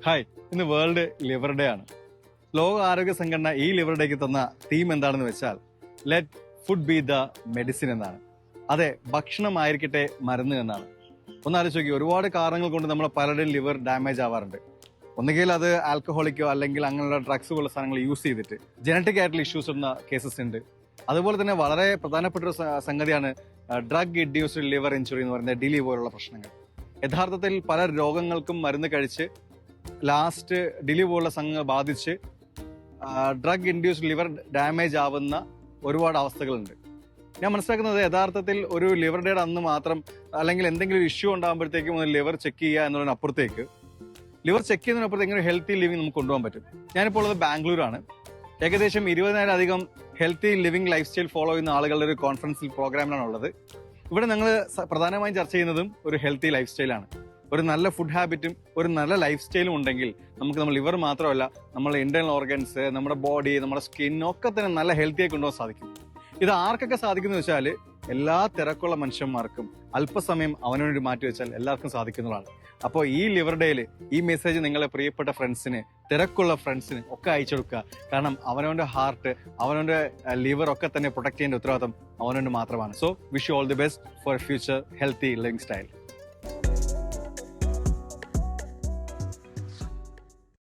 Hi, ഇന്ന് world liver day ആണ്. ലോക ആരോഗ്യ സംഘടന ഈ ലിവർ ഡേക്ക് തന്ന തീം എന്താണെന്ന് വെച്ചാൽ let food B the medicine എന്നാണ്. അതെ, ഭക്ഷണമായിരിക്കട്ടെ മരുന്ന് എന്നാണ്. ഒന്നാലോചിച്ച് നോക്കി, ഒരുപാട് കാരണങ്ങൾ കൊണ്ട് നമ്മൾ പലരുടെയും ലിവർ ഡാമേജ് ആവാറുണ്ട്. ഒന്നുകിൽ അത് ആൽക്കഹോളിക്കോ അല്ലെങ്കിൽ അങ്ങനെയുള്ള ഡ്രഗ്സ് പോലുള്ള സാധനങ്ങൾ യൂസ് ചെയ്തിട്ട് ജനറ്റിക് ആയിട്ടുള്ള ഇഷ്യൂസ് ഉള്ള കേസസ് ഉണ്ട്. അതുപോലെ തന്നെ വളരെ പ്രധാനപ്പെട്ട ഒരു സംഗതിയാണ് ഡ്രഗ് ഇൻഡ്യൂസ്ഡ് ലിവർ ഇഞ്ചുറി എന്ന് പറയുന്ന ഡിലി പോലുള്ള പ്രശ്നങ്ങൾ. യഥാർത്ഥത്തിൽ പല രോഗങ്ങൾക്കും മരുന്ന് കഴിച്ച് ലാസ്റ്റ് ഡിലി പോലുള്ള സംഘം ബാധിച്ച് ഡ്രഗ് ഇൻഡ്യൂസ്ഡ് ലിവർ ഡാമേജ് ആവുന്ന ഒരുപാട് അവസ്ഥകളുണ്ട്. ഞാൻ മനസ്സിലാക്കുന്നത് യഥാർത്ഥത്തിൽ ഒരു ലിവർ ഡേയുടെ അന്ന് മാത്രം അല്ലെങ്കിൽ എന്തെങ്കിലും ഇഷ്യൂ ഉണ്ടാകുമ്പോഴത്തേക്കും ഒരു ലിവർ ചെക്ക് ചെയ്യുക എന്നുള്ളതിനപ്പുറത്തേക്ക് ലിവർ ചെക്ക് ചെയ്യുന്നതിനപ്പുറത്തേക്ക് ഒരു ഹെൽത്തി ലിവിങ് നമുക്ക് കൊണ്ടുപോകാൻ പറ്റും. ഞാനിപ്പോൾ ഉള്ളത് ബാംഗ്ലൂരാണ്. ഏകദേശം 20,000 healthy living life style follow ചെയ്യുന്ന ആളുകളുടെ ഒരു കോൺഫറൻസിൽ പ്രോഗ്രാമിലാണ് ഉള്ളത്. ഇവിടെ ഞങ്ങൾ പ്രധാനമായും ചർച്ച ചെയ്യുന്നതും ഒരു ഹെൽത്തി ലൈഫ് സ്റ്റൈലാണ്. ഒരു നല്ല ഫുഡ് ഹാബിറ്റും ഒരു നല്ല ലൈഫ് സ്റ്റൈലും ഉണ്ടെങ്കിൽ നമ്മുടെ ലിവർ മാത്രമല്ല, നമ്മുടെ ഇന്റേണൽ ഓർഗൻസ്, നമ്മുടെ ബോഡി, നമ്മുടെ സ്കിൻ ഒക്കെ തന്നെ നല്ല ഹെൽത്തി ആയി കൊണ്ടുപോകാൻ സാധിക്കും. ഇത് ആർക്കൊക്കെ സാധിക്കുന്നു വെച്ചാൽ എല്ലാ തിരക്കുള്ള മനുഷ്യന്മാർക്കും അല്പസമയം അവനു വേണ്ടി മാറ്റി വെച്ചാൽ എല്ലാവർക്കും സാധിക്കുന്നതാണ്. അപ്പോൾ ഈ ലിവർ ഡേയിൽ ഈ മെസ്സേജ് നിങ്ങളെ പ്രിയപ്പെട്ട ഫ്രണ്ട്സിന്, തിരക്കുള്ള ഫ്രണ്ട്സിന് ഒക്കെ അയച്ചു കൊടുക്കുക. കാരണം അവനവന്റെ ഹാർട്ട്, അവനവന്റെ ലിവർ ഒക്കെ തന്നെ പ്രൊട്ടക്ട് ചെയ്യേണ്ട ഉത്തരവാദിത്തം അവനവന് മാത്രമാണ്. So wish you all the best for future healthy living style.